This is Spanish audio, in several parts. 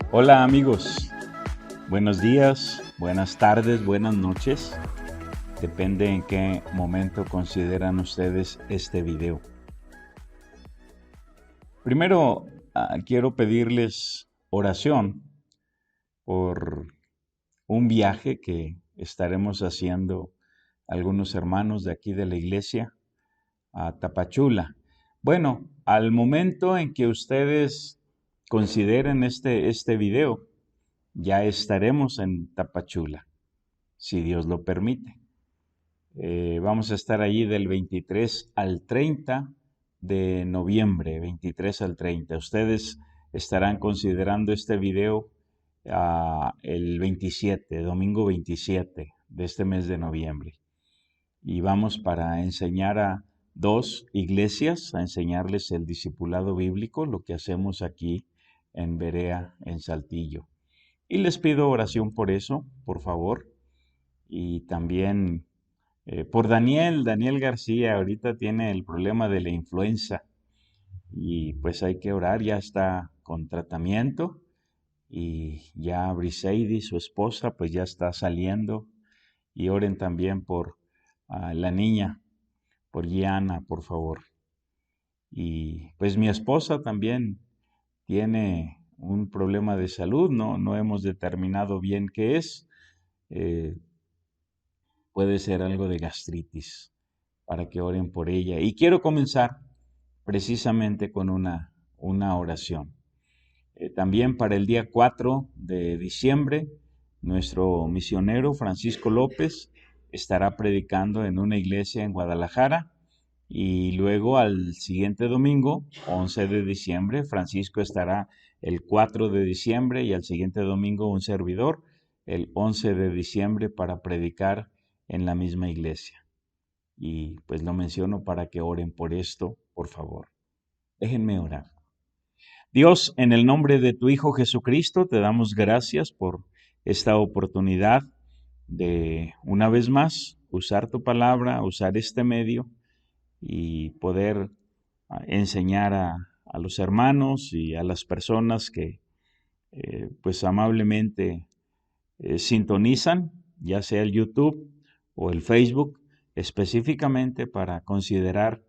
Hola amigos, buenos días, buenas tardes, buenas noches. Depende en qué momento consideran ustedes este video. Primero, quiero pedirles oración por un viaje que estaremos haciendo algunos hermanos de aquí de la iglesia a Tapachula. Bueno, al momento en que ustedes consideren este video, ya estaremos en Tapachula, si Dios lo permite. Vamos a estar allí del 23 al 30 de noviembre, 23 al 30. Ustedes estarán considerando este video el 27, domingo 27 de este mes de noviembre. Y vamos para enseñar a 2 iglesias, a enseñarles el discipulado bíblico, lo que hacemos aquí en Berea, en Saltillo. Y les pido oración por eso, por favor. Y también por Daniel García. Ahorita tiene el problema de la influenza. Y pues hay que orar, ya está con tratamiento. Y ya Briseidi, su esposa, pues ya está saliendo. Y oren también por la niña, por Gianna, por favor. Y pues mi esposa también tiene un problema de salud, no hemos determinado bien qué es. Puede ser algo de gastritis, para que oren por ella. Y quiero comenzar precisamente con una oración. También para el día 4 de diciembre, nuestro misionero Francisco López estará predicando en una iglesia en Guadalajara. Y luego al siguiente domingo, 11 de diciembre, Francisco estará el 4 de diciembre y al siguiente domingo un servidor, el 11 de diciembre, para predicar en la misma iglesia. Y pues lo menciono para que oren por esto, por favor. Déjenme orar. Dios, en el nombre de tu Hijo Jesucristo, te damos gracias por esta oportunidad de, una vez más, usar tu palabra, usar este medio y poder enseñar a los hermanos y a las personas que pues amablemente sintonizan, ya sea el YouTube o el Facebook, específicamente para considerar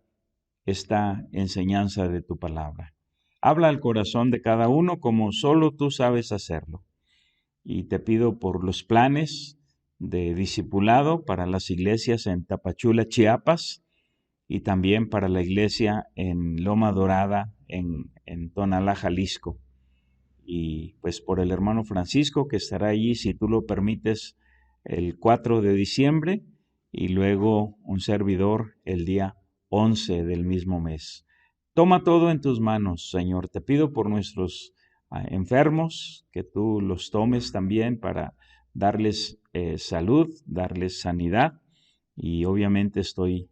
esta enseñanza de tu palabra. Habla al corazón de cada uno como solo tú sabes hacerlo. Y te pido por los planes de discipulado para las iglesias en Tapachula, Chiapas, y también para la iglesia en Loma Dorada, en Tonalá, Jalisco. Y pues por el hermano Francisco, que estará allí, si tú lo permites, el 4 de diciembre, y luego un servidor el día 11 del mismo mes. Toma todo en tus manos, Señor. Te pido por nuestros enfermos, que tú los tomes también para darles salud, darles sanidad. Y obviamente estoy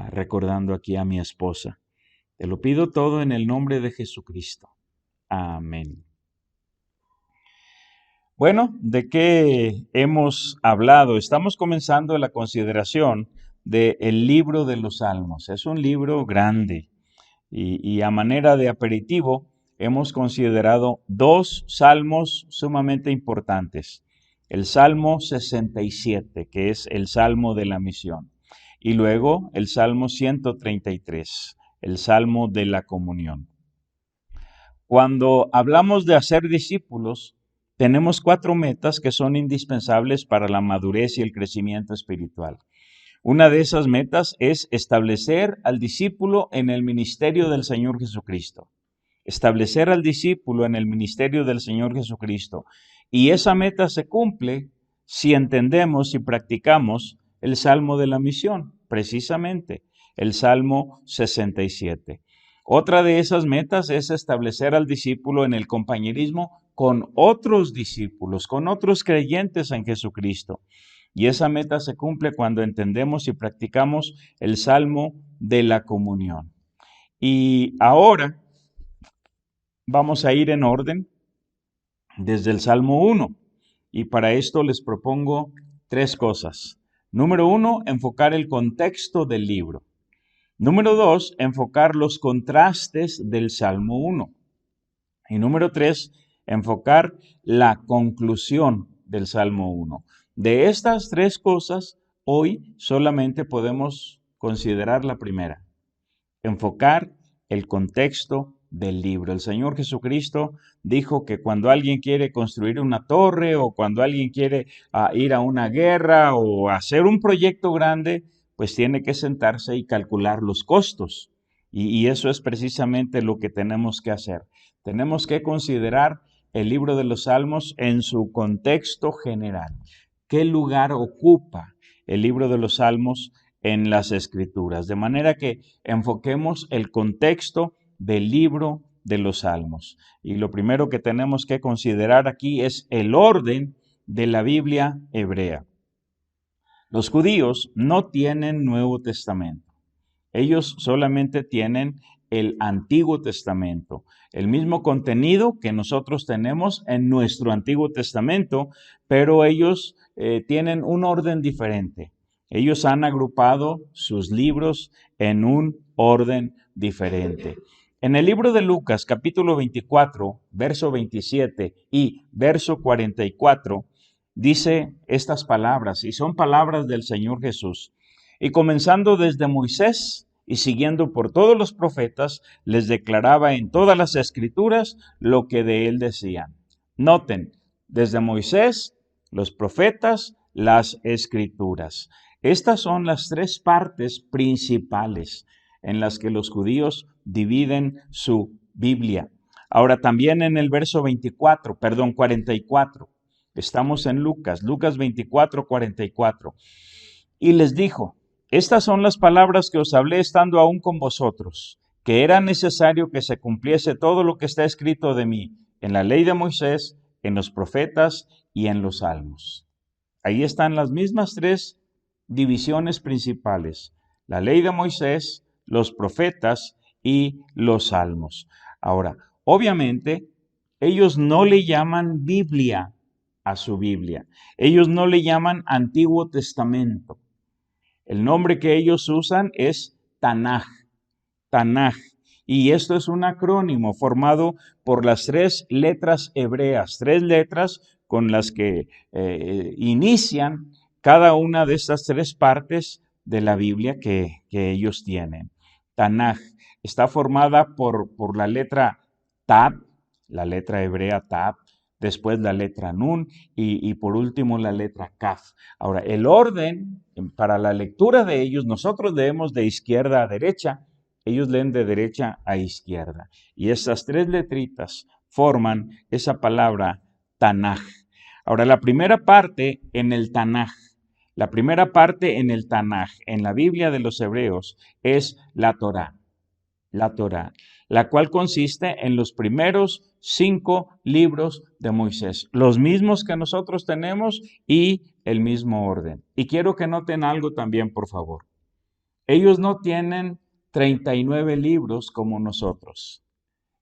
recordando aquí a mi esposa. Te lo pido todo en el nombre de Jesucristo. Amén. Bueno, ¿de qué hemos hablado? Estamos comenzando la consideración del libro de los Salmos. Es un libro grande y a manera de aperitivo hemos considerado 2 salmos sumamente importantes. El Salmo 67, que es el Salmo de la misión, y luego el Salmo 133, el Salmo de la comunión. Cuando hablamos de hacer discípulos, tenemos 4 metas que son indispensables para la madurez y el crecimiento espiritual. Una de esas metas es establecer al discípulo en el ministerio del Señor Jesucristo. Establecer al discípulo en el ministerio del Señor Jesucristo. Y esa meta se cumple si entendemos y practicamos el Salmo de la Misión, precisamente el Salmo 67. Otra de esas metas es establecer al discípulo en el compañerismo con otros discípulos, con otros creyentes en Jesucristo. Y esa meta se cumple cuando entendemos y practicamos el Salmo de la comunión. Y ahora vamos a ir en orden desde el Salmo 1. Y para esto les propongo 3 cosas. Número 1, enfocar el contexto del libro. Número 2, enfocar los contrastes del Salmo 1. Y número 3, enfocar la conclusión del Salmo 1. De estas 3 cosas, hoy solamente podemos considerar la primera. Enfocar el contexto del libro. El Señor Jesucristo dijo que cuando alguien quiere construir una torre o cuando alguien quiere ir a una guerra o hacer un proyecto grande, pues tiene que sentarse y calcular los costos. Y eso es precisamente lo que tenemos que hacer. Tenemos que considerar el libro de los Salmos en su contexto general. ¿Qué lugar ocupa el libro de los Salmos en las Escrituras? De manera que enfoquemos el contexto del libro de los Salmos. Y lo primero que tenemos que considerar aquí es el orden de la Biblia hebrea. Los judíos no tienen Nuevo Testamento. Ellos solamente tienen el Antiguo Testamento, el mismo contenido que nosotros tenemos en nuestro Antiguo Testamento, pero ellos tienen un orden diferente. Ellos han agrupado sus libros en un orden diferente. En el libro de Lucas, capítulo 24, verso 27 y verso 44, dice estas palabras, y son palabras del Señor Jesús. Y comenzando desde Moisés y siguiendo por todos los profetas, les declaraba en todas las Escrituras lo que de él decían. Noten, desde Moisés, los profetas, las Escrituras. Estas son las 3 partes principales en las que los judíos dividen su Biblia. Ahora también en el verso 44, estamos en Lucas 24, 44. Y les dijo, estas son las palabras que os hablé estando aún con vosotros, que era necesario que se cumpliese todo lo que está escrito de mí, en la ley de Moisés, en los profetas y en los salmos. Ahí están las mismas 3 divisiones principales, la ley de Moisés, los profetas y los salmos. Ahora, obviamente, ellos no le llaman Biblia a su Biblia. Ellos no le llaman Antiguo Testamento. El nombre que ellos usan es Tanaj. Tanaj. Y esto es un acrónimo formado por las 3 letras hebreas, 3 letras con las que inician cada una de estas 3 partes de la Biblia que ellos tienen. Tanaj está formada por la letra Tab, la letra hebrea Tab, después la letra Nun y por último la letra Kaf. Ahora, el orden para la lectura de ellos, nosotros leemos de izquierda a derecha, ellos leen de derecha a izquierda. Y esas 3 letritas forman esa palabra Tanaj. Ahora, la primera parte en el Tanaj, en la Biblia de los hebreos, es la Torá, la cual consiste en los primeros 5 libros de Moisés, los mismos que nosotros tenemos y el mismo orden. Y quiero que noten algo también, por favor. Ellos no tienen 39 libros como nosotros.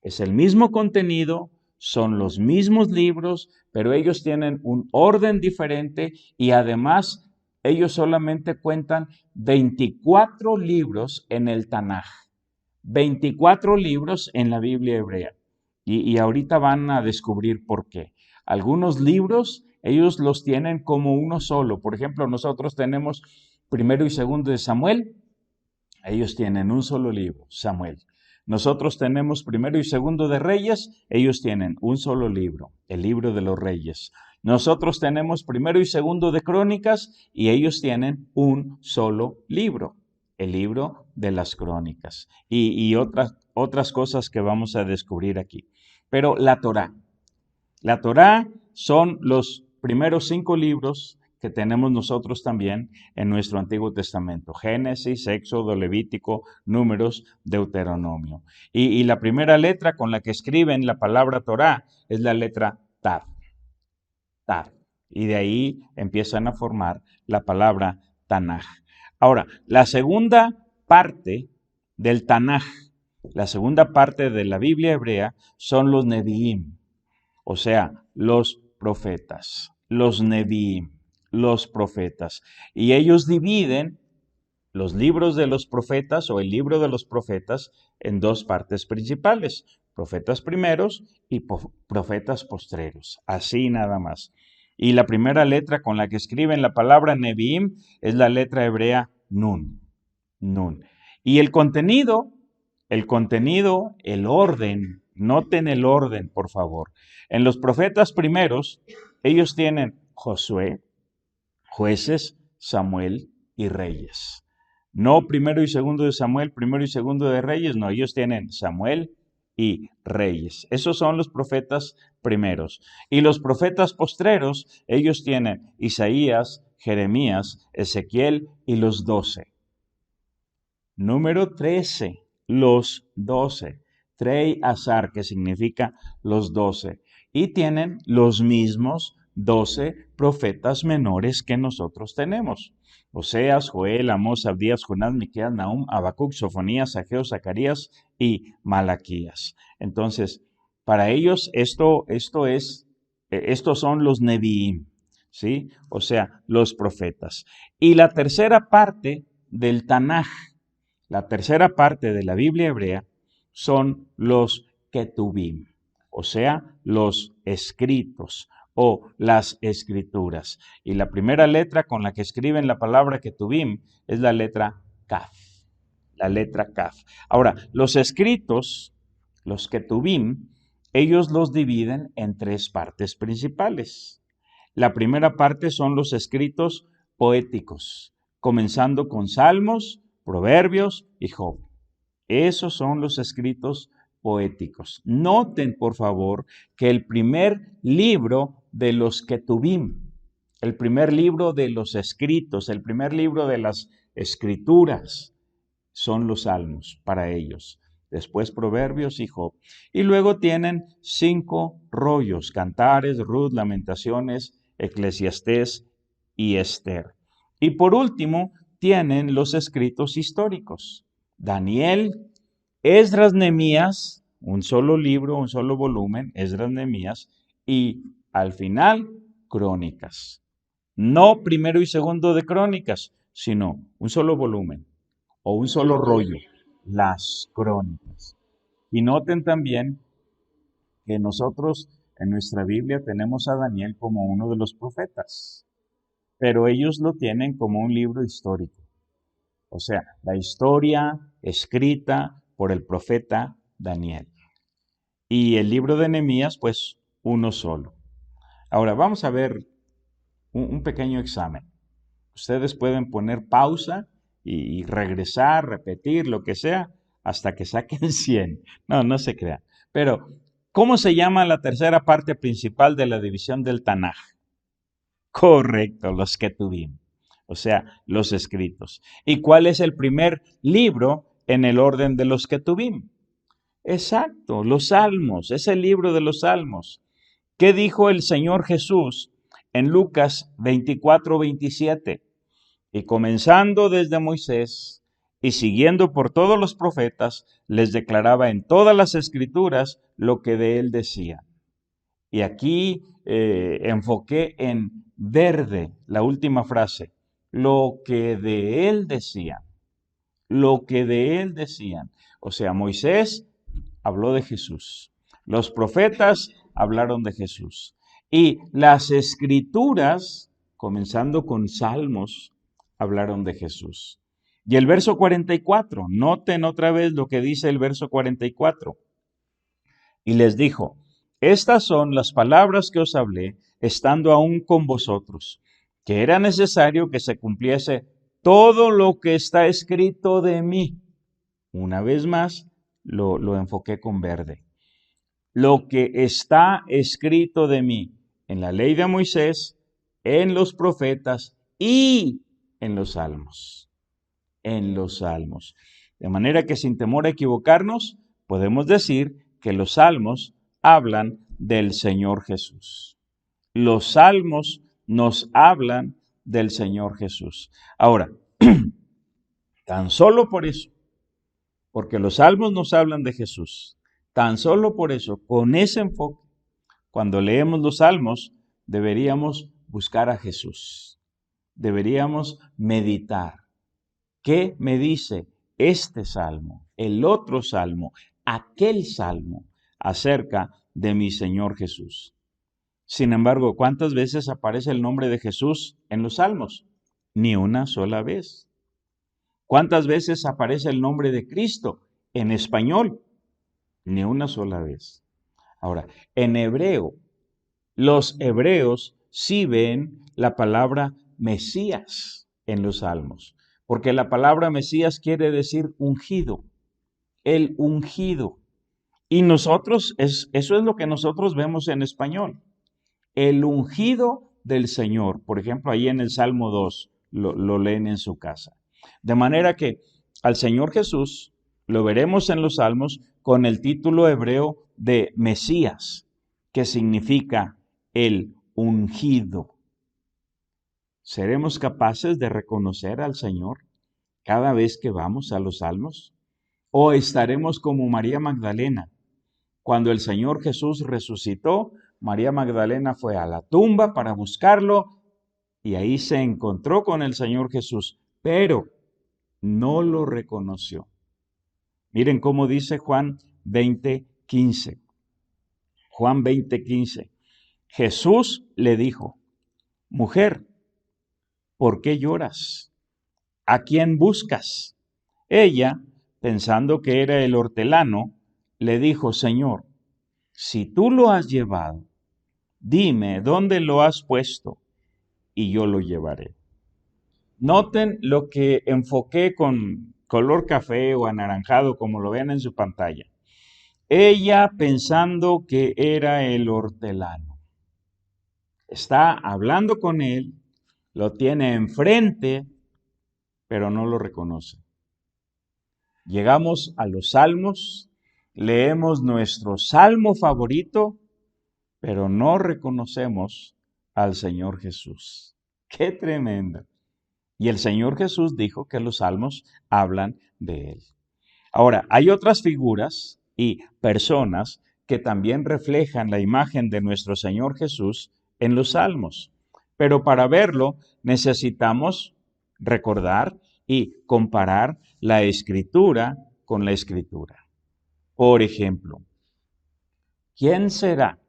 Es el mismo contenido, son los mismos libros, pero ellos tienen un orden diferente y además ellos solamente cuentan 24 libros en el Tanaj. 24 libros en la Biblia hebrea. Y ahorita van a descubrir por qué. Algunos libros, ellos los tienen como uno solo. Por ejemplo, nosotros tenemos primero y segundo de Samuel. Ellos tienen un solo libro, Samuel. Nosotros tenemos primero y segundo de Reyes. Ellos tienen un solo libro, el libro de los Reyes. Nosotros tenemos primero y segundo de Crónicas y ellos tienen un solo libro, el libro de las Crónicas y otras cosas que vamos a descubrir aquí. Pero la Torá La Torá son los primeros 5 libros que tenemos nosotros también en nuestro Antiguo Testamento. Génesis, Éxodo, Levítico, Números, Deuteronomio. Y la primera letra con la que escriben la palabra Torá es la letra Tav. Tav. Y de ahí empiezan a formar la palabra Tanaj. Ahora, la segunda parte del Tanaj, la segunda parte de la Biblia hebrea son los Neviim, o sea, los profetas, los Neviim, los profetas. Y ellos dividen los libros de los profetas o el libro de los profetas en 2 partes principales, profetas primeros y profetas postreros, así nada más. Y la primera letra con la que escriben la palabra Neviim es la letra hebrea Nun, Nun. Y el contenido, el orden, noten el orden, por favor. En los profetas primeros, ellos tienen Josué, Jueces, Samuel y Reyes. No primero y segundo de Samuel, primero y segundo de Reyes, no, ellos tienen Samuel y Reyes. Esos son los profetas primeros. Y los profetas postreros, ellos tienen Isaías, Jeremías, Ezequiel y los 12. Número 13, los 12. Trei Azar, que significa los 12. Y tienen los mismos 12 profetas menores que nosotros tenemos. Oseas, Joel, Amós, Abdías, Jonás, Miqueas, Nahum, Habacuc, Sofonías, Ageo, Zacarías y Malaquías. Entonces, para ellos estos son los Neviim, ¿sí? O sea, los profetas. Y la tercera parte del Tanaj, la tercera parte de la Biblia hebrea, son los Ketubim, o sea, los escritos o las escrituras. Y la primera letra con la que escriben la palabra Ketubim es la letra Kaf. La letra Kaf. Ahora, los escritos, los Ketubim, ellos los dividen en 3 partes principales. La primera parte son los escritos poéticos, comenzando con Salmos, Proverbios y Job. Esos son los escritos poéticos. Noten, por favor, que el primer libro de los Ketubim, el primer libro de los escritos, el primer libro de las escrituras, son los Salmos para ellos. Después Proverbios y Job. Y luego tienen 5 rollos: Cantares, Ruth, Lamentaciones, Eclesiastés y Esther. Y por último, tienen los escritos históricos: Daniel, Esdras, Nehemías, un solo libro, un solo volumen, Esdras, Nehemías, y al final, Crónicas. No primero y segundo de Crónicas, sino un solo volumen o un solo rollo, las Crónicas. Y noten también que nosotros en nuestra Biblia tenemos a Daniel como uno de los profetas, pero ellos lo tienen como un libro histórico. O sea, la historia escrita por el profeta Daniel. Y el libro de Nehemías, pues, uno solo. Ahora, vamos a ver un pequeño examen. Ustedes pueden poner pausa y regresar, repetir, lo que sea, hasta que saquen 100. No, no se crean. Pero, ¿cómo se llama la tercera parte principal de la división del Tanaj? Correcto, los Ketubim, o sea, los escritos. ¿Y cuál es el primer libro en el orden de los Ketubim? Exacto, los Salmos, es el libro de los Salmos. ¿Qué dijo el Señor Jesús en Lucas 24:27? Y comenzando desde Moisés y siguiendo por todos los profetas, les declaraba en todas las escrituras lo que de él decía. Y aquí enfoqué en verde la última frase, lo que de él decían, lo que de él decían. O sea, Moisés habló de Jesús, los profetas hablaron de Jesús y las escrituras, comenzando con Salmos, hablaron de Jesús. Y el verso 44, noten otra vez lo que dice el verso 44. Y les dijo: estas son las palabras que os hablé, estando aún con vosotros, que era necesario que se cumpliese todo lo que está escrito de mí. Una vez más, lo enfoqué con verde. lo que está escrito de mí en la ley de Moisés, en los profetas y en los salmos. En los salmos. De manera que sin temor a equivocarnos, podemos decir que los salmos hablan del Señor Jesús. Los salmos nos hablan del Señor Jesús. Ahora, tan solo por eso, porque los salmos nos hablan de Jesús, tan solo por eso, con ese enfoque, cuando leemos los salmos, deberíamos buscar a Jesús. Deberíamos meditar. ¿Qué me dice este salmo, el otro salmo, aquel salmo acerca de mi Señor Jesús? Sin embargo, ¿cuántas veces aparece el nombre de Jesús en los salmos? Ni una sola vez. ¿Cuántas veces aparece el nombre de Cristo en español? Ni una sola vez. Ahora, en hebreo, los hebreos sí ven la palabra Mesías en los salmos, porque la palabra Mesías quiere decir ungido, el ungido. Y nosotros, eso es lo que nosotros vemos en español. El ungido del Señor. Por ejemplo, ahí en el Salmo 2 lo leen en su casa. De manera que al Señor Jesús lo veremos en los Salmos con el título hebreo de Mesías, que significa el ungido. ¿Seremos capaces de reconocer al Señor cada vez que vamos a los Salmos? ¿O estaremos como María Magdalena? Cuando el Señor Jesús resucitó, María Magdalena fue a la tumba para buscarlo y ahí se encontró con el Señor Jesús, pero no lo reconoció. Miren cómo dice Juan 20:15. Juan 20:15. Jesús le dijo: mujer, ¿por qué lloras? ¿A quién buscas? Ella, pensando que era el hortelano, le dijo: Señor, si tú lo has llevado, dime dónde lo has puesto y yo lo llevaré. Noten lo que enfoqué con color café o anaranjado, como lo ven en su pantalla. Ella pensando que era el hortelano. Está hablando con él, lo tiene enfrente, pero no lo reconoce. Llegamos a los salmos, leemos nuestro salmo favorito, pero no reconocemos al Señor Jesús. ¡Qué tremendo! Y el Señor Jesús dijo que los salmos hablan de Él. Ahora, hay otras figuras y personas que también reflejan la imagen de nuestro Señor Jesús en los salmos. Pero para verlo necesitamos recordar y comparar la Escritura con la Escritura. Por ejemplo, ¿quién será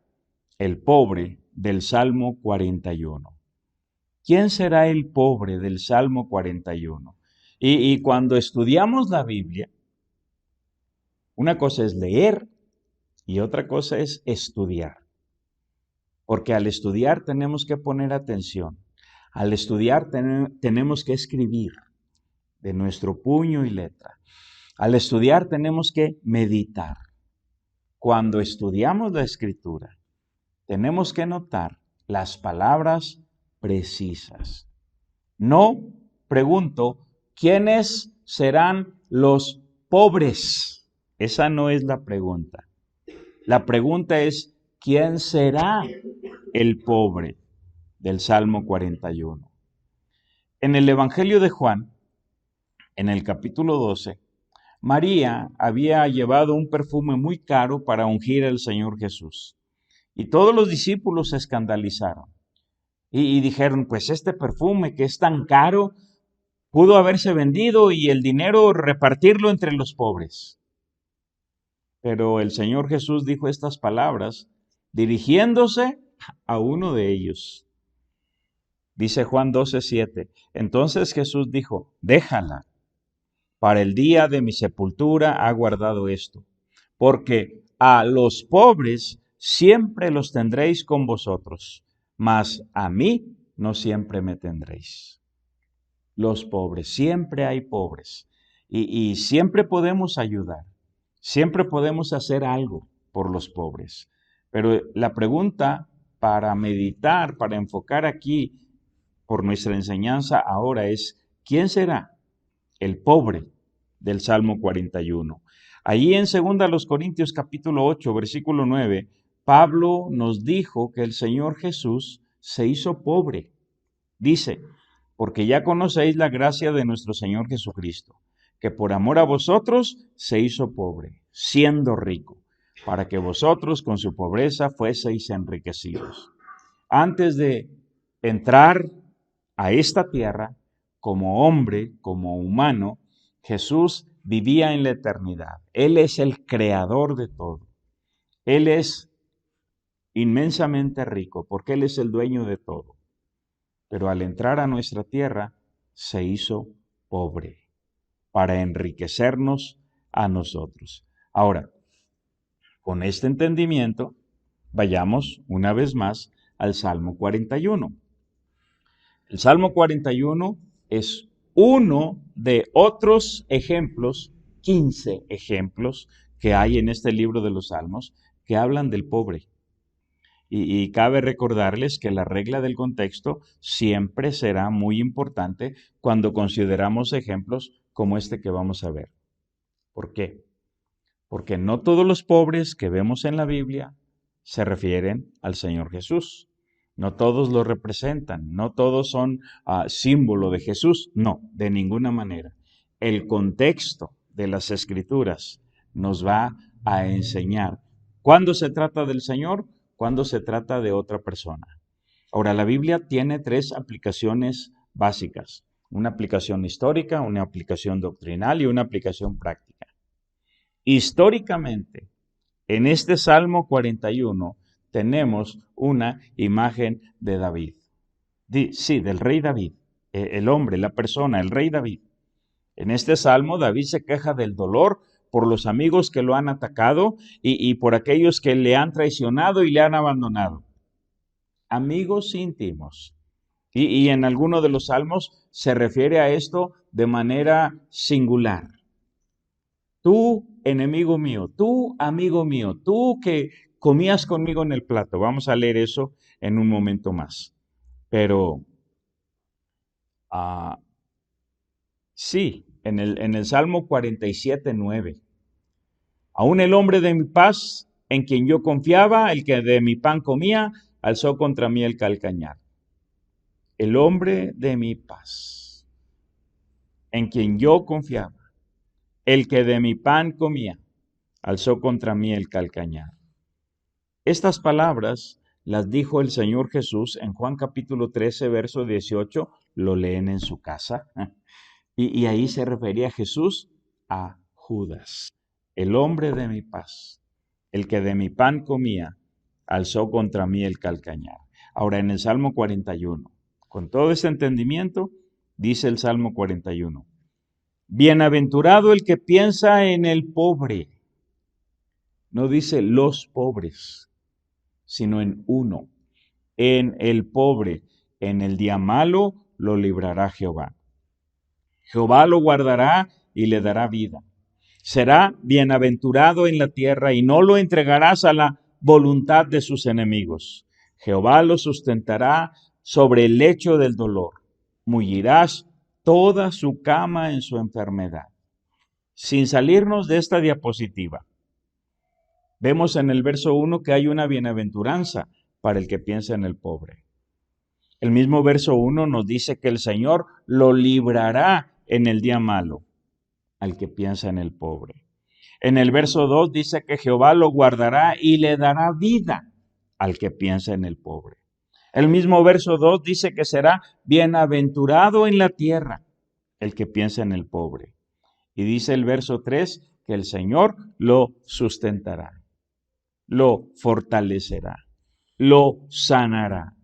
el pobre del Salmo 41? ¿Quién será el pobre del Salmo 41? Y cuando estudiamos la Biblia, una cosa es leer y otra cosa es estudiar. Porque al estudiar tenemos que poner atención. Al estudiar tenemos que escribir de nuestro puño y letra. Al estudiar tenemos que meditar. Cuando estudiamos la Escritura, tenemos que notar las palabras precisas. No pregunto, ¿quiénes serán los pobres? Esa no es la pregunta. La pregunta es, ¿quién será el pobre del Salmo 41? En el Evangelio de Juan, en el capítulo 12, María había llevado un perfume muy caro para ungir al Señor Jesús. Y todos los discípulos se escandalizaron. Y dijeron, pues este perfume que es tan caro, pudo haberse vendido y el dinero repartirlo entre los pobres. Pero el Señor Jesús dijo estas palabras dirigiéndose a uno de ellos. Dice Juan 12:7. Entonces Jesús dijo, déjala, para el día de mi sepultura ha guardado esto, porque a los pobres siempre los tendréis con vosotros, mas a mí no siempre me tendréis. Los pobres, siempre hay pobres y siempre podemos ayudar, siempre podemos hacer algo. por los pobres. Pero la pregunta para meditar, para enfocar aquí por nuestra enseñanza ahora es, ¿quién será el pobre del Salmo 41? Allí en 2 Corintios capítulo 8, versículo 9, Pablo nos dijo que el Señor Jesús se hizo pobre. Dice, porque ya conocéis la gracia de nuestro Señor Jesucristo, que por amor a vosotros se hizo pobre, siendo rico, para que vosotros con su pobreza fueseis enriquecidos. Antes de entrar a esta tierra, como hombre, como humano, Jesús vivía en la eternidad. Él es el creador de todo. Él es inmensamente rico porque Él es el dueño de todo. Pero al entrar a nuestra tierra, se hizo pobre para enriquecernos a nosotros. Ahora, con este entendimiento, vayamos una vez más al Salmo 41. El Salmo 41 es uno de otros ejemplos, 15 ejemplos que hay en este libro de los Salmos que hablan del pobre. Y cabe recordarles que la regla del contexto siempre será muy importante cuando consideramos ejemplos como este que vamos a ver. ¿Por qué? Porque no todos los pobres que vemos en la Biblia se refieren al Señor Jesús. No todos lo representan, no todos son símbolo de Jesús. No, de ninguna manera. El contexto de las Escrituras nos va a enseñar cuándo se trata del Señor, cuándo se trata de otra persona. Ahora, la Biblia tiene 3 aplicaciones básicas. Una aplicación histórica, una aplicación doctrinal y una aplicación práctica. Históricamente, en este Salmo 41 tenemos una imagen de David. Sí, del rey David, el hombre, la persona, el rey David. En este Salmo, David se queja del dolor por los amigos que lo han atacado y por aquellos que le han traicionado y le han abandonado. Amigos íntimos. Y en alguno de los salmos se refiere a esto de manera singular. Tú, enemigo mío, tú, amigo mío, tú que comías conmigo en el plato. Vamos a leer eso en un momento más. Pero sí, en el Salmo 47, 9. Aún el hombre de mi paz, en quien yo confiaba, el que de mi pan comía, alzó contra mí el calcañar. El hombre de mi paz, en quien yo confiaba, el que de mi pan comía, alzó contra mí el calcañar. Estas palabras las dijo el Señor Jesús en Juan capítulo 13, verso 18, lo leen en su casa, y ahí se refería Jesús a Judas, el hombre de mi paz, el que de mi pan comía, alzó contra mí el calcañar. Ahora en el Salmo 41, con todo ese entendimiento, dice el Salmo 41, bienaventurado el que piensa en el pobre. No dice los pobres, sino en uno, en el pobre. En el día malo lo librará Jehová. Jehová lo guardará y le dará vida. Será bienaventurado en la tierra y no lo entregarás a la voluntad de sus enemigos. Jehová lo sustentará sobre el lecho del dolor. Mullirás toda su cama en su enfermedad. Sin salirnos de esta diapositiva, vemos en el verso 1 que hay una bienaventuranza para el que piensa en el pobre. El mismo verso 1 nos dice que el Señor lo librará en el día malo al que piensa en el pobre. En el verso 2 dice que Jehová lo guardará y le dará vida al que piensa en el pobre. El mismo verso 2 dice que será bienaventurado en la tierra el que piensa en el pobre. Y dice el verso 3 que el Señor lo sustentará, lo fortalecerá, lo sanará.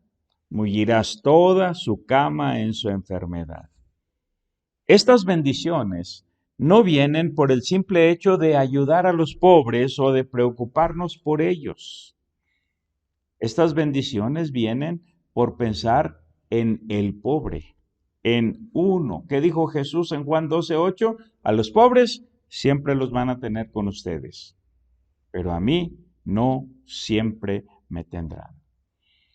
Mullirás toda su cama en su enfermedad. Estas bendiciones no vienen por el simple hecho de ayudar a los pobres o de preocuparnos por ellos. Estas bendiciones vienen por pensar en el pobre, en uno. ¿Qué dijo Jesús en Juan 12:8? A los pobres siempre los van a tener con ustedes, pero a mí no siempre me tendrán.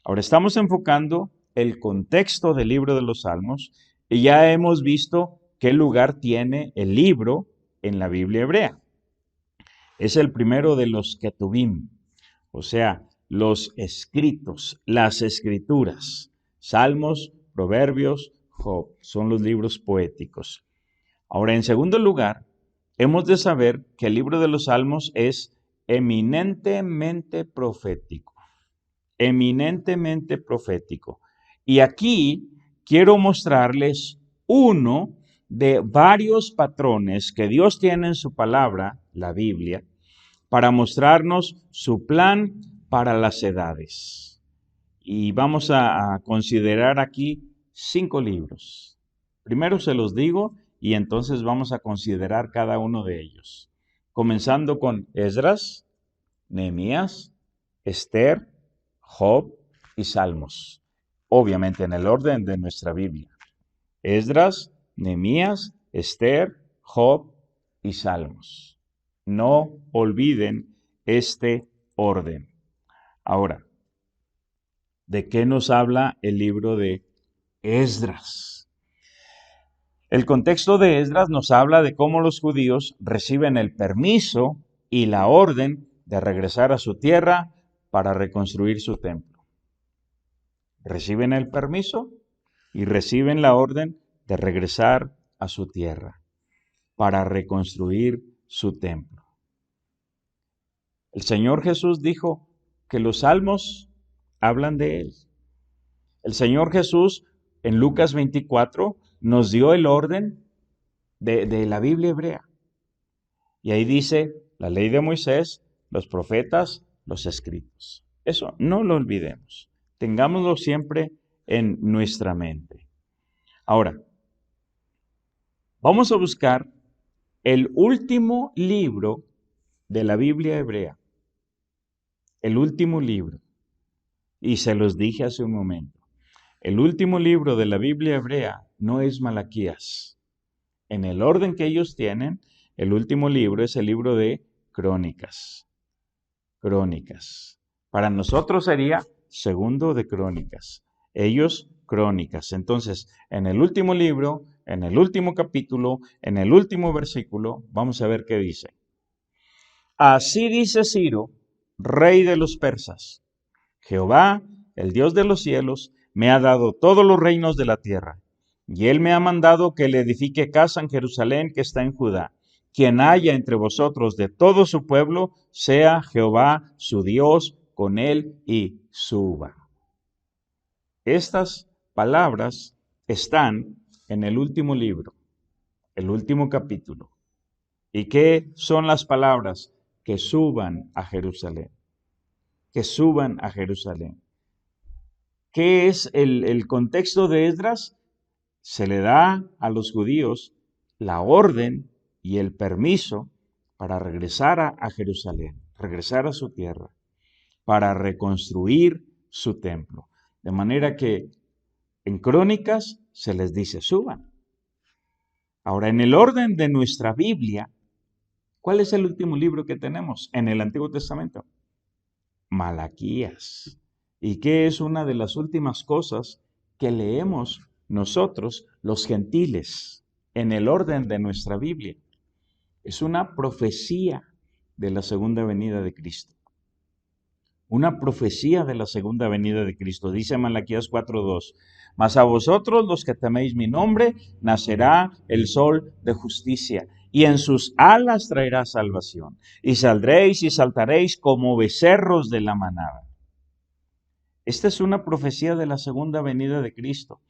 Ahora estamos enfocando el contexto del libro de los Salmos y ya hemos visto qué lugar tiene el libro en la Biblia hebrea. Es el primero de los ketubim, o sea, los escritos, las escrituras. Salmos, Proverbios, Job, son los libros poéticos. Ahora, en segundo lugar, hemos de saber que el libro de los Salmos es eminentemente profético. Eminentemente profético. Y aquí quiero mostrarles uno de varios patrones que Dios tiene en su palabra, la Biblia, para mostrarnos su plan para las edades. Y vamos a considerar aquí 5 libros. Primero se los digo y entonces vamos a considerar cada uno de ellos. Comenzando con Esdras, Nehemías, Esther, Job y Salmos. Obviamente en el orden de nuestra Biblia. Esdras, Nehemías, Esther, Job y Salmos. No olviden este orden. Ahora, ¿de qué nos habla el libro de Esdras? El contexto de Esdras nos habla de cómo los judíos reciben el permiso y la orden de regresar a su tierra para reconstruir su templo. Reciben el permiso y reciben la orden de regresar a su tierra para reconstruir su templo. El Señor Jesús dijo que los salmos hablan de Él. El Señor Jesús en Lucas 24 nos dio el orden de la Biblia hebrea. Y ahí dice la ley de Moisés, los profetas, los escritos. Eso no lo olvidemos. Tengámoslo siempre en nuestra mente. Ahora, vamos a buscar el último libro de la Biblia hebrea. El último libro. Y se los dije hace un momento. El último libro de la Biblia hebrea no es Malaquías. En el orden que ellos tienen, el último libro es el libro de Crónicas. Crónicas. Para nosotros sería segundo de Crónicas. Ellos, Crónicas. Entonces, en el último libro, en el último capítulo, en el último versículo, vamos a ver qué dice. Así dice Ciro, rey de los persas. Jehová, el Dios de los cielos, me ha dado todos los reinos de la tierra, y él me ha mandado que le edifique casa en Jerusalén que está en Judá. Quien haya entre vosotros de todo su pueblo, sea Jehová su Dios con él y suba. Estas palabras están en el último libro, el último capítulo. ¿Y qué son las palabras? Que suban a Jerusalén. Que suban a Jerusalén. ¿Qué es el contexto de Esdras? Se le da a los judíos la orden y el permiso para regresar a Jerusalén, regresar a su tierra, para reconstruir su templo. De manera que en Crónicas se les dice suban. Ahora, en el orden de nuestra Biblia, ¿cuál es el último libro que tenemos en el Antiguo Testamento? Malaquías. ¿Y qué es una de las últimas cosas que leemos nosotros, los gentiles, en el orden de nuestra Biblia? Es una profecía de la segunda venida de Cristo. Una profecía de la segunda venida de Cristo. Dice Malaquías 4:2. Mas a vosotros los que teméis mi nombre, nacerá el sol de justicia, y en sus alas traerá salvación. Y saldréis y saltaréis como becerros de la manada. Esta es una profecía de la segunda venida de Cristo.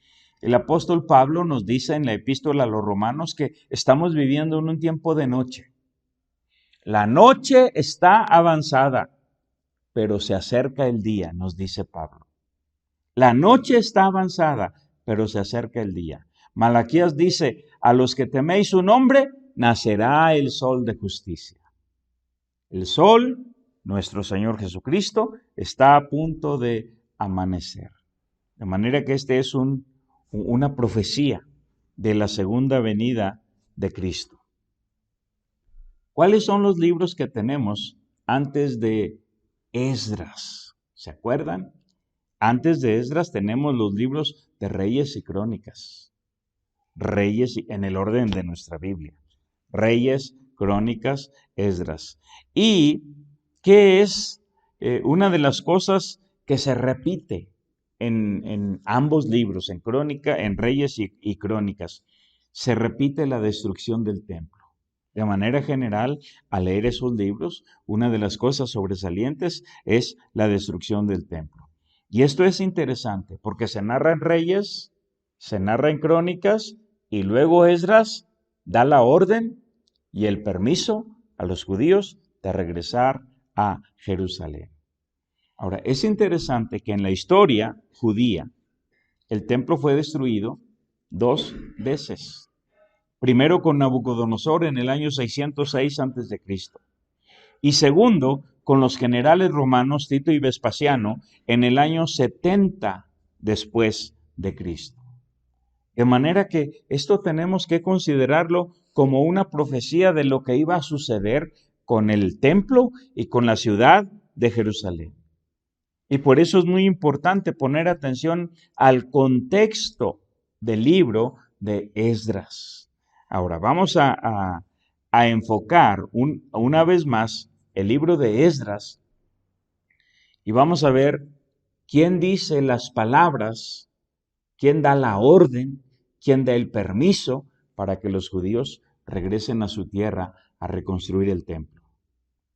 El apóstol Pablo nos dice en la epístola a los romanos que estamos viviendo en un tiempo de noche. La noche está avanzada, pero se acerca el día, nos dice Pablo. La noche está avanzada, pero se acerca el día. Malaquías dice, a los que teméis su nombre, nacerá el sol de justicia. El sol, nuestro Señor Jesucristo, está a punto de amanecer. De manera que este es una profecía de la segunda venida de Cristo. ¿Cuáles son los libros que tenemos antes de Esdras. ¿Se acuerdan? Antes de Esdras tenemos los libros de Reyes y Crónicas. Reyes en el orden de nuestra Biblia. Reyes, Crónicas, Esdras. ¿Y qué es una de las cosas que se repite en ambos libros, en Reyes y Crónicas? Se repite la destrucción del templo. De manera general, al leer esos libros, una de las cosas sobresalientes es la destrucción del templo. Y esto es interesante porque se narra en Reyes, se narra en Crónicas y luego Esdras da la orden y el permiso a los judíos de regresar a Jerusalén. Ahora, es interesante que en la historia judía el templo fue destruido 2 veces. Primero con Nabucodonosor en el año 606 a.C. y segundo con los generales romanos Tito y Vespasiano en el año 70 después de Cristo. De manera que esto tenemos que considerarlo como una profecía de lo que iba a suceder con el templo y con la ciudad de Jerusalén. Y por eso es muy importante poner atención al contexto del libro de Esdras. Ahora vamos a enfocar una vez más el libro de Esdras y vamos a ver quién dice las palabras, quién da la orden, quién da el permiso para que los judíos regresen a su tierra a reconstruir el templo.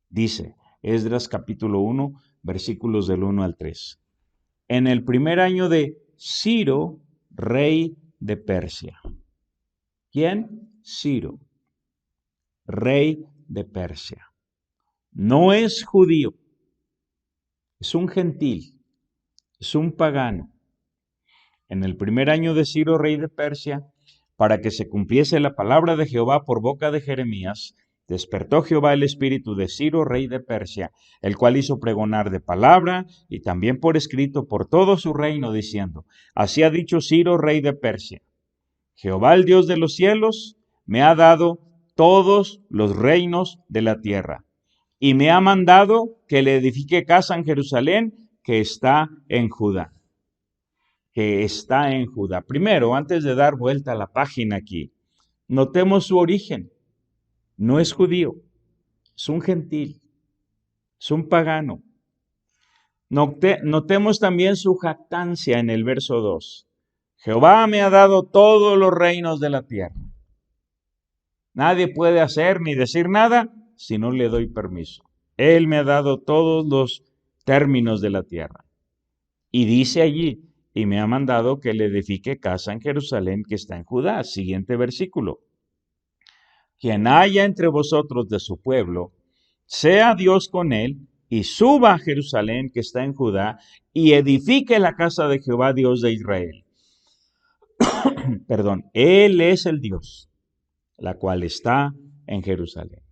Dice Esdras capítulo 1, versículos del 1 al 3. En el primer año de Ciro, rey de Persia. ¿Quién? Ciro, rey de Persia. No es judío, es un gentil, es un pagano. En el primer año de Ciro, rey de Persia, para que se cumpliese la palabra de Jehová por boca de Jeremías, despertó Jehová el espíritu de Ciro, rey de Persia, el cual hizo pregonar de palabra y también por escrito por todo su reino, diciendo: así ha dicho Ciro, rey de Persia: Jehová, el Dios de los cielos, me ha dado todos los reinos de la tierra, y me ha mandado que le edifique casa en Jerusalén, que está en Judá. Que está en Judá. Primero, antes de dar vuelta a la página aquí, notemos su origen. No es judío, es un gentil, es un pagano. Notemos también su jactancia en el verso 2. Jehová me ha dado todos los reinos de la tierra. Nadie puede hacer ni decir nada si no le doy permiso. Él me ha dado todos los términos de la tierra. Y dice allí: y me ha mandado que le edifique casa en Jerusalén, que está en Judá. Siguiente versículo. Quien haya entre vosotros de su pueblo, sea Dios con él, y suba a Jerusalén, que está en Judá, y edifique la casa de Jehová, Dios de Israel. Perdón, Él es el Dios, la cual está en Jerusalén.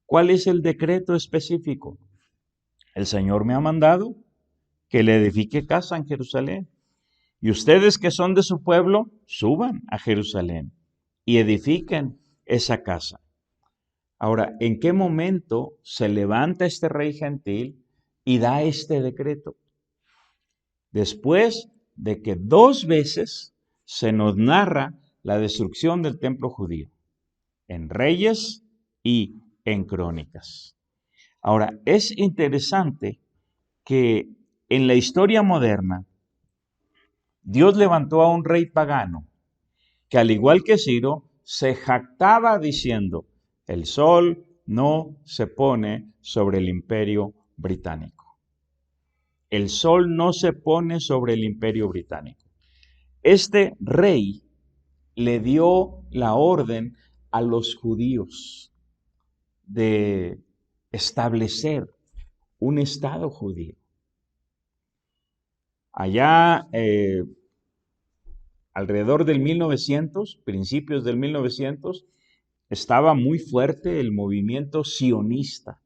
¿Cuál es el decreto específico? El Señor me ha mandado que le edifique casa en Jerusalén. Y ustedes que son de su pueblo, suban a Jerusalén y edifiquen esa casa. Ahora, ¿en qué momento se levanta este rey gentil y da este decreto? Después de que 2 veces se nos narra la destrucción del templo judío, en Reyes y en Crónicas. Ahora, es interesante que en la historia moderna, Dios levantó a un rey pagano que, al igual que Ciro, se jactaba diciendo: el sol no se pone sobre el imperio británico. El sol no se pone sobre el imperio británico. Este rey le dio la orden a los judíos de establecer un estado judío. Allá alrededor del 1900, principios del 1900, estaba muy fuerte el movimiento sionista,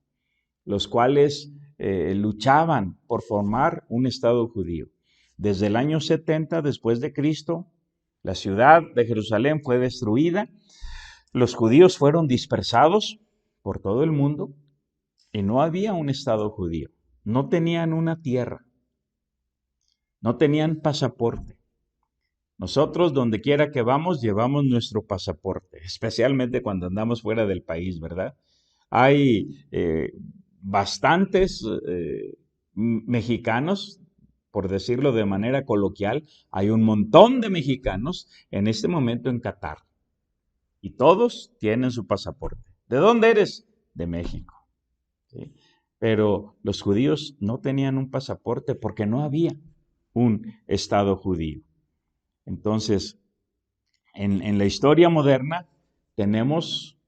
los cuales luchaban por formar un estado judío. Desde el año 70 después de Cristo, la ciudad de Jerusalén fue destruida, los judíos fueron dispersados por todo el mundo y no había un estado judío. no tenían una tierra, no tenían pasaporte. Nosotros, donde quiera que vamos, llevamos nuestro pasaporte, especialmente cuando andamos fuera del país, ¿verdad? Hay bastantes mexicanos, por decirlo de manera coloquial, hay un montón de mexicanos en este momento en Qatar. Y todos tienen su pasaporte. ¿De dónde eres? De México. ¿Sí? Pero los judíos no tenían un pasaporte porque no había un Estado judío. Entonces, en la historia moderna tenemos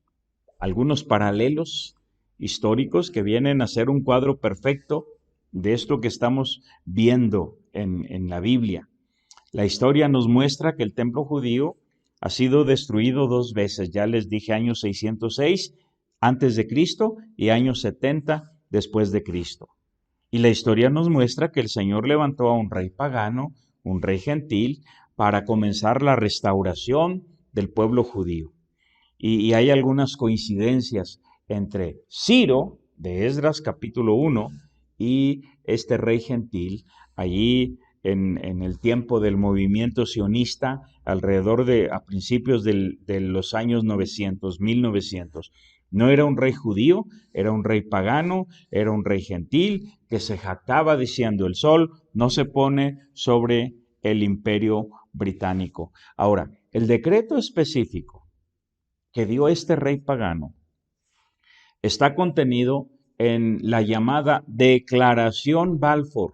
algunos paralelos históricos que vienen a ser un cuadro perfecto de esto que estamos viendo en la Biblia. La historia nos muestra que el templo judío ha sido destruido 2 veces. Ya les dije, año 606 antes de Cristo y año 70 después de Cristo. Y la historia nos muestra que el Señor levantó a un rey pagano, un rey gentil, para comenzar la restauración del pueblo judío. Y hay algunas coincidencias entre Ciro, de Esdras capítulo 1, y este rey gentil, allí en el tiempo del movimiento sionista, alrededor de a principios de los años 900, 1900. No era un rey judío, era un rey pagano, era un rey gentil que se jactaba diciendo: el sol no se pone sobre el imperio británico. Ahora, el decreto específico que dio este rey pagano está contenido en la llamada Declaración Balfour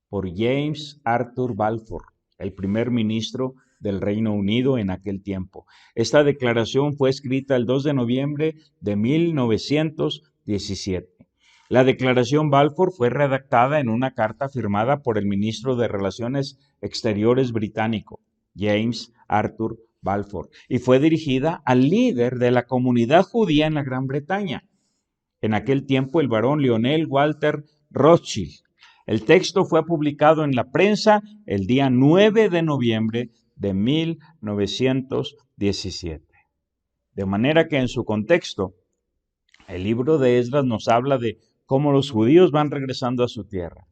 por James Arthur Balfour, el primer ministro del Reino Unido en aquel tiempo. Esta declaración fue escrita el 2 de noviembre de 1917. La declaración Balfour fue redactada en una carta firmada por el ministro de Relaciones Exteriores británico, James Arthur Balfour, y fue dirigida al líder de la comunidad judía en la Gran Bretaña, en aquel tiempo el barón Lionel Walter Rothschild. El texto fue publicado en la prensa el día 9 de noviembre de 1917. De manera que en su contexto, el libro de Esdras nos habla de cómo los judíos van regresando a su tierra.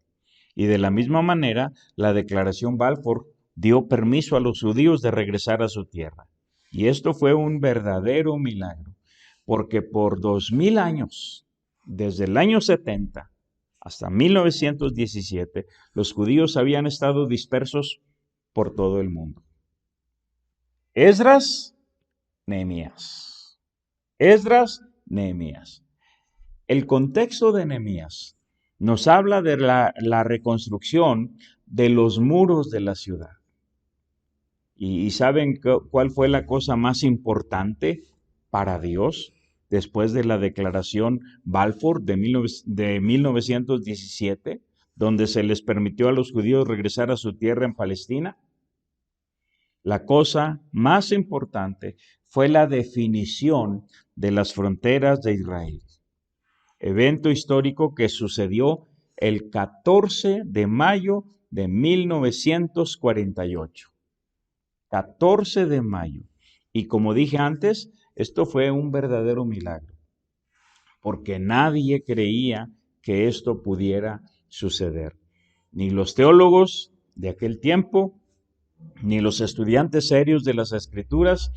Y de la misma manera, la declaración Balfour dio permiso a los judíos de regresar a su tierra. Y esto fue un verdadero milagro, porque por 2000 años, desde el año 70 hasta 1917, los judíos habían estado dispersos por todo el mundo. Esdras, Nehemías. Esdras, Nehemías. El contexto de Nehemías nos habla de la reconstrucción de los muros de la ciudad. ¿Y saben cuál fue la cosa más importante para Dios después de la declaración Balfour de 1917, donde se les permitió a los judíos regresar a su tierra en Palestina? La cosa más importante fue la definición de las fronteras de Israel. Evento histórico que sucedió el 14 de mayo de 1948. 14 de mayo. Y como dije antes, esto fue un verdadero milagro, porque nadie creía que esto pudiera suceder. Ni los teólogos de aquel tiempo, ni los estudiantes serios de las Escrituras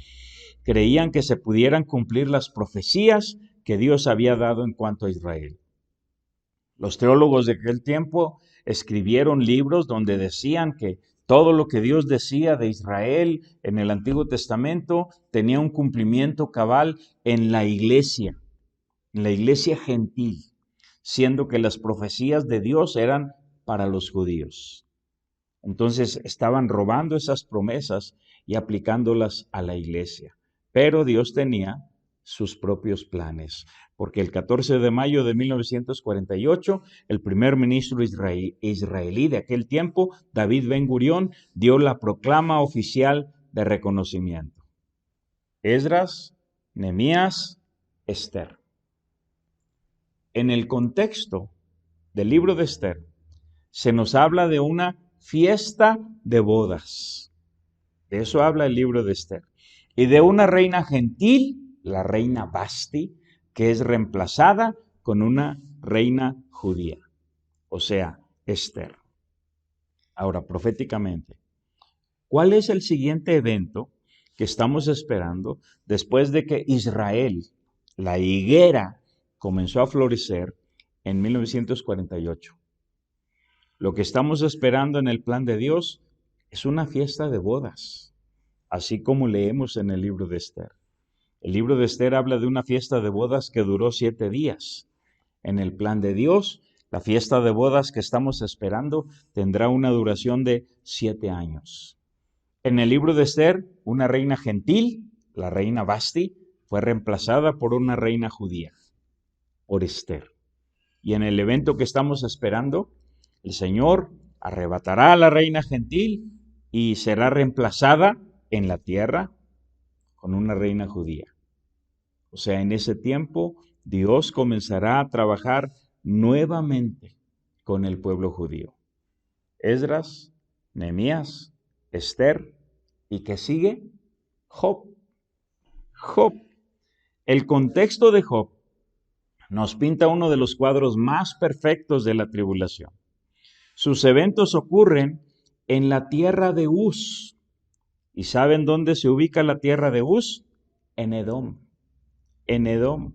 creían que se pudieran cumplir las profecías que Dios había dado en cuanto a Israel. Los teólogos de aquel tiempo escribieron libros donde decían que todo lo que Dios decía de Israel en el Antiguo Testamento tenía un cumplimiento cabal en la iglesia gentil, siendo que las profecías de Dios eran para los judíos. Entonces estaban robando esas promesas y aplicándolas a la iglesia. Pero Dios tenía sus propios planes, porque el 14 de mayo de 1948, el primer ministro israelí de aquel tiempo, David Ben Gurión, dio la proclama oficial de reconocimiento. Esdras, Nehemías, Esther. En el contexto del libro de Esther, se nos habla de una fiesta de bodas. De eso habla el libro de Esther. Y de una reina gentil, la reina Vasti, que es reemplazada con una reina judía. o sea, Esther. Ahora, proféticamente, ¿cuál es el siguiente evento que estamos esperando después de que Israel, la higuera, comenzó a florecer en 1948? Lo que estamos esperando en el plan de Dios es una fiesta de bodas, así como leemos en el libro de Esther. El libro de Esther habla de una fiesta de bodas que duró 7 días. En el plan de Dios, la fiesta de bodas que estamos esperando tendrá una duración de 7 años. En el libro de Esther, una reina gentil, la reina Vasti, fue reemplazada por una reina judía, por Esther. Y en el evento que estamos esperando, el Señor arrebatará a la reina gentil y será reemplazada en la tierra con una reina judía. O sea, en ese tiempo Dios comenzará a trabajar nuevamente con el pueblo judío. Esdras, Nehemías, Esther, ¿y qué sigue? Job. Job. El contexto de Job nos pinta uno de los cuadros más perfectos de la tribulación. Sus eventos ocurren en la tierra de Uz. ¿Y saben dónde se ubica la tierra de Uz? En Edom. En Edom.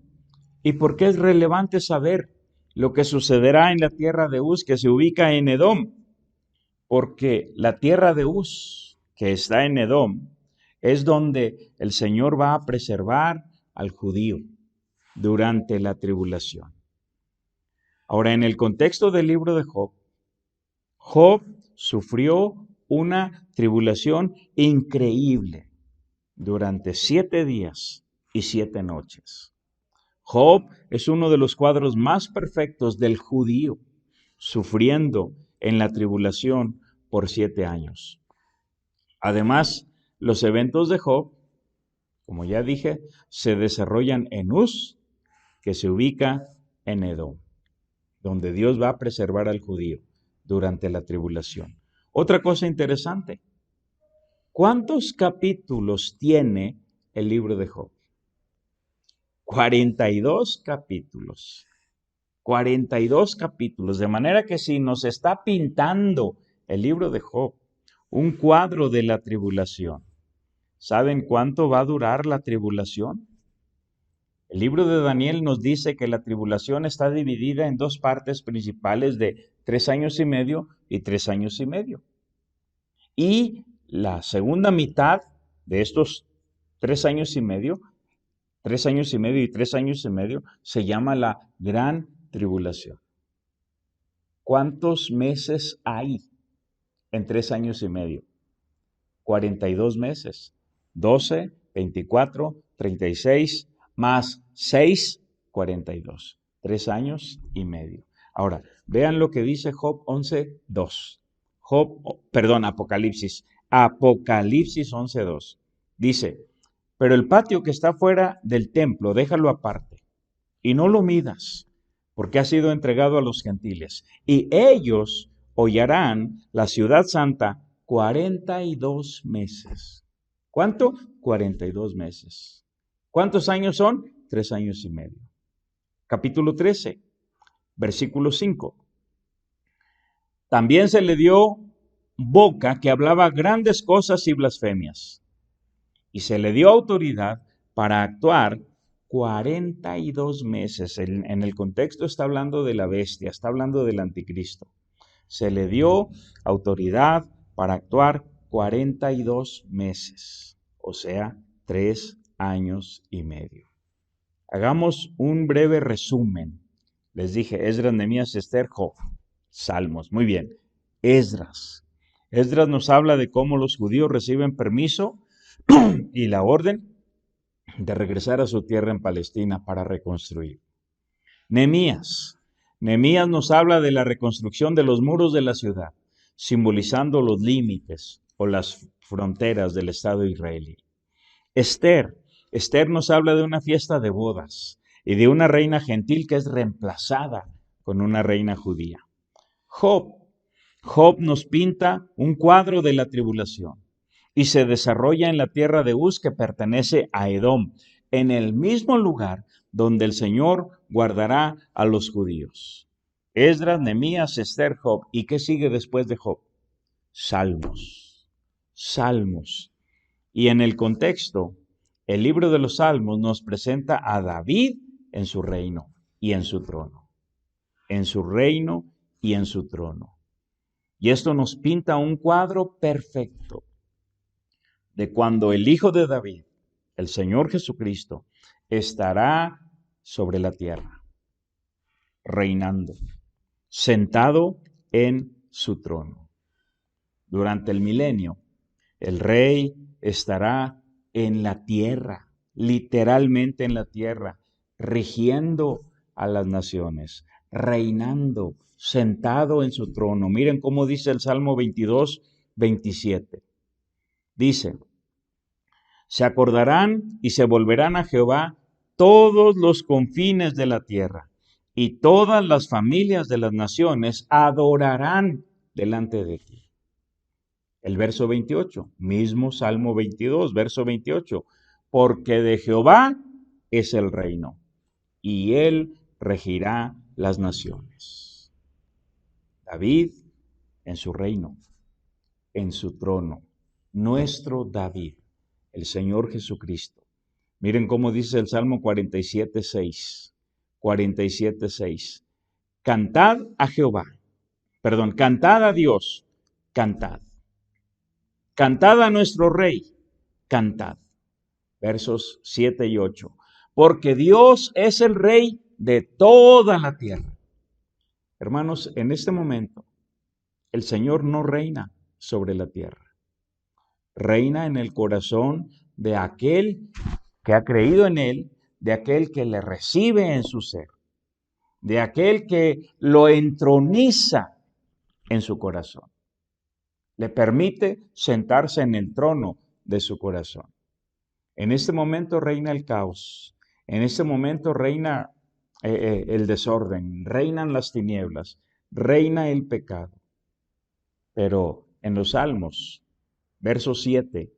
¿Y por qué es relevante saber lo que sucederá en la tierra de Uz que se ubica en Edom? Porque la tierra de Uz, que está en Edom, es donde el Señor va a preservar al judío durante la tribulación. Ahora, en el contexto del libro de Job, Job sufrió una tribulación increíble durante 7 días y 7 noches. Job es uno de los cuadros más perfectos del judío, sufriendo en la tribulación por 7 años. Además, los eventos de Job, como ya dije, se desarrollan en Uz, que se ubica en Edom, donde Dios va a preservar al judío durante la tribulación. Otra cosa interesante, ¿cuántos capítulos tiene el libro de Job? 42 capítulos. 42 capítulos, de manera que si nos está pintando el libro de Job un cuadro de la tribulación, ¿saben cuánto va a durar la tribulación? El libro de Daniel nos dice que la tribulación está dividida en 2 partes principales de 3 años y medio y 3 años y medio. Y la segunda mitad de estos 3 años y medio, 3 años y medio y 3 años y medio, se llama la gran tribulación. ¿Cuántos meses hay en 3 años y medio? 42 meses. 12, 24, 36, más 6, 42. 3 años y medio. Ahora, vean lo que dice Job 11:2. Apocalipsis. Apocalipsis 11:2. Dice, pero el patio que está fuera del templo, déjalo aparte, y no lo midas, porque ha sido entregado a los gentiles. Y ellos hollarán la ciudad santa 42 meses. ¿Cuánto? 42 meses. ¿Cuántos años son? 3 años y medio. Capítulo 13, versículo 5. También se le dio boca que hablaba grandes cosas y blasfemias. Y se le dio autoridad para actuar 42 meses. En el contexto está hablando de la bestia, está hablando del anticristo. Se le dio autoridad para actuar 42 meses, o sea, 3 años y medio. Hagamos un breve resumen. Les dije, Esdras, Nehemías, Esther, Job, Salmos. Muy bien. Esdras. Esdras nos habla de cómo los judíos reciben permiso y la orden de regresar a su tierra en Palestina para reconstruir. Nehemías. Nehemías nos habla de la reconstrucción de los muros de la ciudad, simbolizando los límites o las fronteras del Estado israelí. Esther. Esther nos habla de una fiesta de bodas y de una reina gentil que es reemplazada con una reina judía. Job. Job nos pinta un cuadro de la tribulación y se desarrolla en la tierra de Uz, que pertenece a Edom, en el mismo lugar donde el Señor guardará a los judíos. Esdras, Nehemías, Esther, Job. ¿Y qué sigue después de Job? Salmos. Salmos. Y en el contexto, el libro de los Salmos nos presenta a David en su reino y en su trono. En su reino y en su trono. Y esto nos pinta un cuadro perfecto de cuando el Hijo de David, el Señor Jesucristo, estará sobre la tierra, reinando, sentado en su trono. Durante el milenio, el Rey estará en la tierra, literalmente en la tierra, rigiendo a las naciones, reinando, sentado en su trono. Miren cómo dice el Salmo 22, 27. Dice, se acordarán y se volverán a Jehová todos los confines de la tierra, y todas las familias de las naciones adorarán delante de ti. El verso 28, mismo Salmo 22, verso 28, porque de Jehová es el reino, y él regirá las naciones. David en su reino, en su trono, nuestro David, el Señor Jesucristo. Miren cómo dice el Salmo 47, 6. 47, 6. Cantad a Jehová, cantad a Dios, cantad. Cantad a nuestro Rey, cantad. Versos 7 y 8. Porque Dios es el Rey de toda la tierra. Hermanos, en este momento, el Señor no reina sobre la tierra. Reina en el corazón de aquel que ha creído en Él, de aquel que le recibe en su ser, de aquel que lo entroniza en su corazón. Le permite sentarse en el trono de su corazón. En este momento reina el caos, en este momento reina el desorden, reinan las tinieblas, reina el pecado. Pero en los Salmos, verso 7,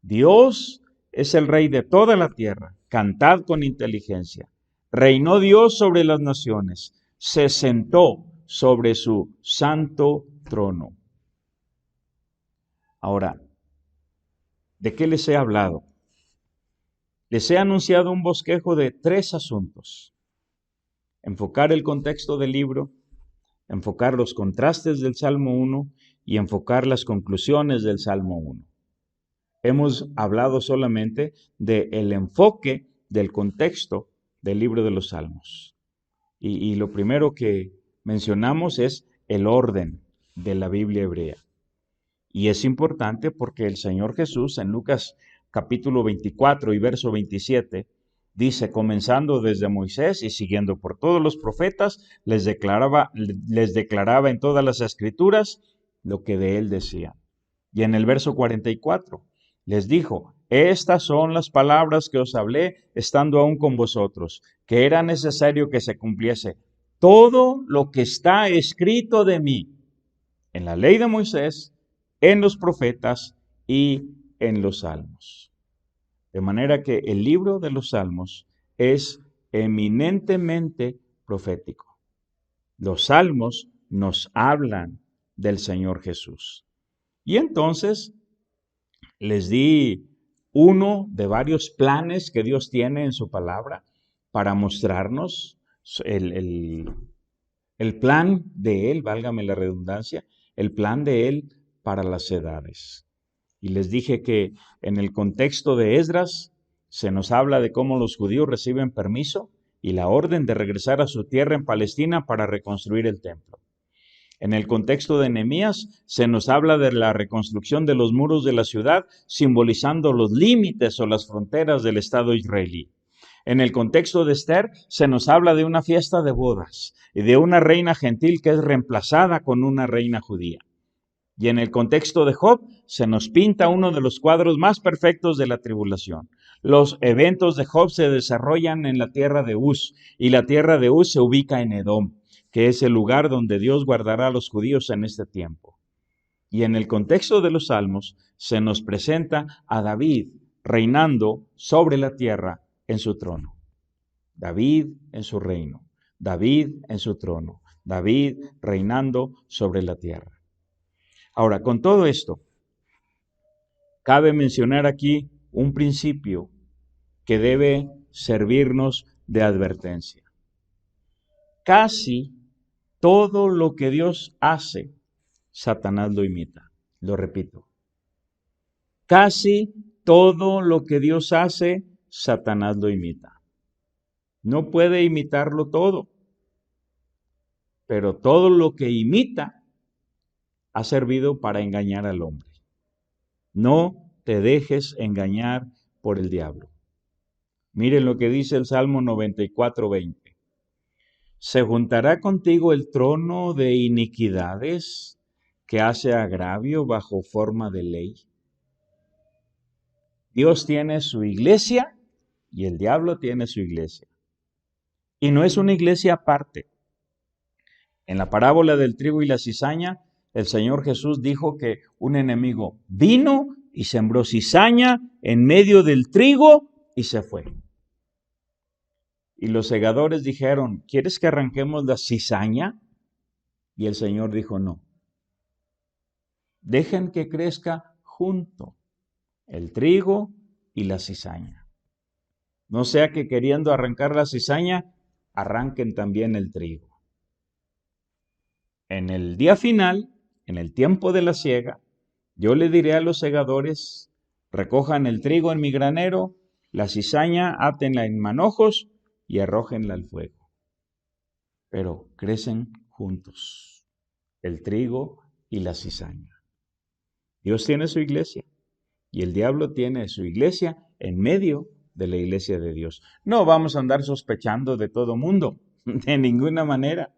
Dios es el Rey de toda la tierra, cantad con inteligencia. Reinó Dios sobre las naciones, se sentó sobre su santo trono. Ahora, ¿de qué les he hablado? Les he anunciado un bosquejo de 3 asuntos. Enfocar el contexto del libro, enfocar los contrastes del Salmo 1 y enfocar las conclusiones del Salmo 1. Hemos hablado solamente del enfoque del contexto del libro de los Salmos. Y lo primero que mencionamos es el orden de la Biblia hebrea. Y es importante porque el Señor Jesús en Lucas capítulo 24 y verso 27 dice, comenzando desde Moisés y siguiendo por todos los profetas, les declaraba en todas las escrituras lo que de él decía. Y en el verso 44 les dijo, estas son las palabras que os hablé estando aún con vosotros, que era necesario que se cumpliese todo lo que está escrito de mí en la ley de Moisés, en los profetas y en los salmos. De manera que el libro de los salmos es eminentemente profético. Los salmos nos hablan del Señor Jesús. Y entonces les di uno de varios planes que Dios tiene en su palabra para mostrarnos el plan de Él, válgame la redundancia, el plan de Él para las edades. Y les dije que en el contexto de Esdras se nos habla de cómo los judíos reciben permiso y la orden de regresar a su tierra en Palestina para reconstruir el templo. En el contexto de Nehemías se nos habla de la reconstrucción de los muros de la ciudad, simbolizando los límites o las fronteras del Estado israelí. En el contexto de Esther se nos habla de una fiesta de bodas y de una reina gentil que es reemplazada con una reina judía. Y en el contexto de Job se nos pinta uno de los cuadros más perfectos de la tribulación. Los eventos de Job se desarrollan en la tierra de Uz y la tierra de Uz se ubica en Edom, que es el lugar donde Dios guardará a los judíos en este tiempo. Y en el contexto de los Salmos se nos presenta a David reinando sobre la tierra en su trono. David en su reino, David en su trono, David reinando sobre la tierra. Ahora, con todo esto, cabe mencionar aquí un principio que debe servirnos de advertencia. Casi todo lo que Dios hace, Satanás lo imita. Lo repito. Casi todo lo que Dios hace, Satanás lo imita. No puede imitarlo todo, pero todo lo que imita ha servido para engañar al hombre. No te dejes engañar por el diablo. Miren lo que dice el Salmo 94:20. ¿Se juntará contigo el trono de iniquidades que hace agravio bajo forma de ley? Dios tiene su iglesia y el diablo tiene su iglesia. Y no es una iglesia aparte. En la parábola del trigo y la cizaña, el Señor Jesús dijo que un enemigo vino y sembró cizaña en medio del trigo y se fue. Y los segadores dijeron, ¿quieres que arranquemos la cizaña? Y el Señor dijo, no. Dejen que crezca junto el trigo y la cizaña. No sea que queriendo arrancar la cizaña, arranquen también el trigo. En el día final, en el tiempo de la siega, yo le diré a los segadores, recojan el trigo en mi granero, la cizaña átenla en manojos y arrójenla al fuego. Pero crecen juntos, el trigo y la cizaña. Dios tiene su iglesia y el diablo tiene su iglesia en medio de la iglesia de Dios. No vamos a andar sospechando de todo mundo, de ninguna manera.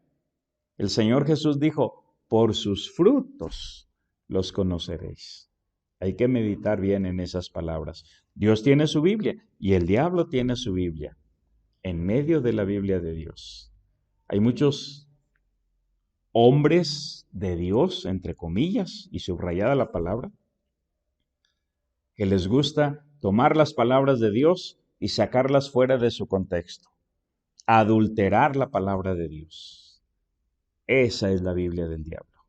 El Señor Jesús dijo, por sus frutos los conoceréis. Hay que meditar bien en esas palabras. Dios tiene su Biblia y el diablo tiene su Biblia en medio de la Biblia de Dios. Hay muchos hombres de Dios, entre comillas, y subrayada la palabra, que les gusta tomar las palabras de Dios y sacarlas fuera de su contexto, adulterar la palabra de Dios. Esa es la Biblia del diablo,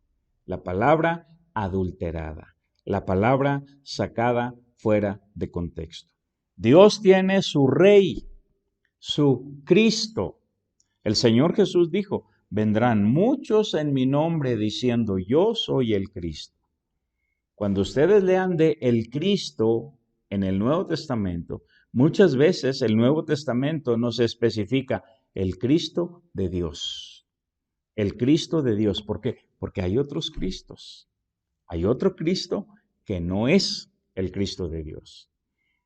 la palabra adulterada, la palabra sacada fuera de contexto. Dios tiene su rey, su Cristo. El Señor Jesús dijo, vendrán muchos en mi nombre diciendo, yo soy el Cristo. Cuando ustedes lean de el Cristo en el Nuevo Testamento, muchas veces el Nuevo Testamento nos especifica el Cristo de Dios. El Cristo de Dios. ¿Por qué? Porque hay otros Cristos. Hay otro Cristo que no es el Cristo de Dios.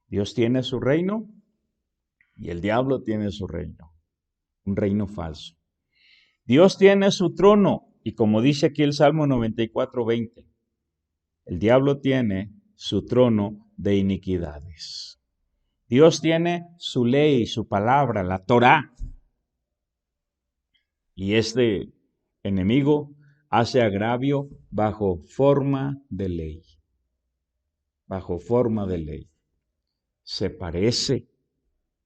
Dios tiene su reino y el diablo tiene su reino. Un reino falso. Dios tiene su trono y como dice aquí el Salmo 94:20, el diablo tiene su trono de iniquidades. Dios tiene su ley, su palabra, la Torá. Y este enemigo hace agravio bajo forma de ley. Bajo forma de ley. Se parece,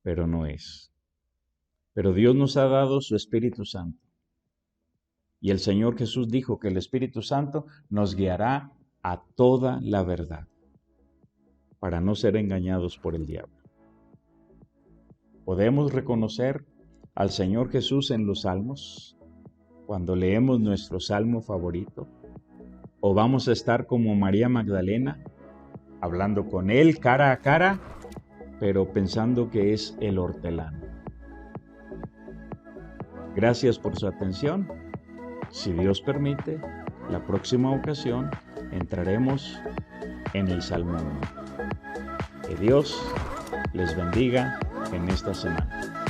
pero no es. Pero Dios nos ha dado su Espíritu Santo. Y el Señor Jesús dijo que el Espíritu Santo nos guiará a toda la verdad, para no ser engañados por el diablo. Podemos reconocer al Señor Jesús en los salmos, cuando leemos nuestro salmo favorito, o vamos a estar como María Magdalena, hablando con Él cara a cara, pero pensando que es el hortelano. Gracias por su atención. Si Dios permite, la próxima ocasión entraremos en el Salmo 1. Que Dios les bendiga en esta semana.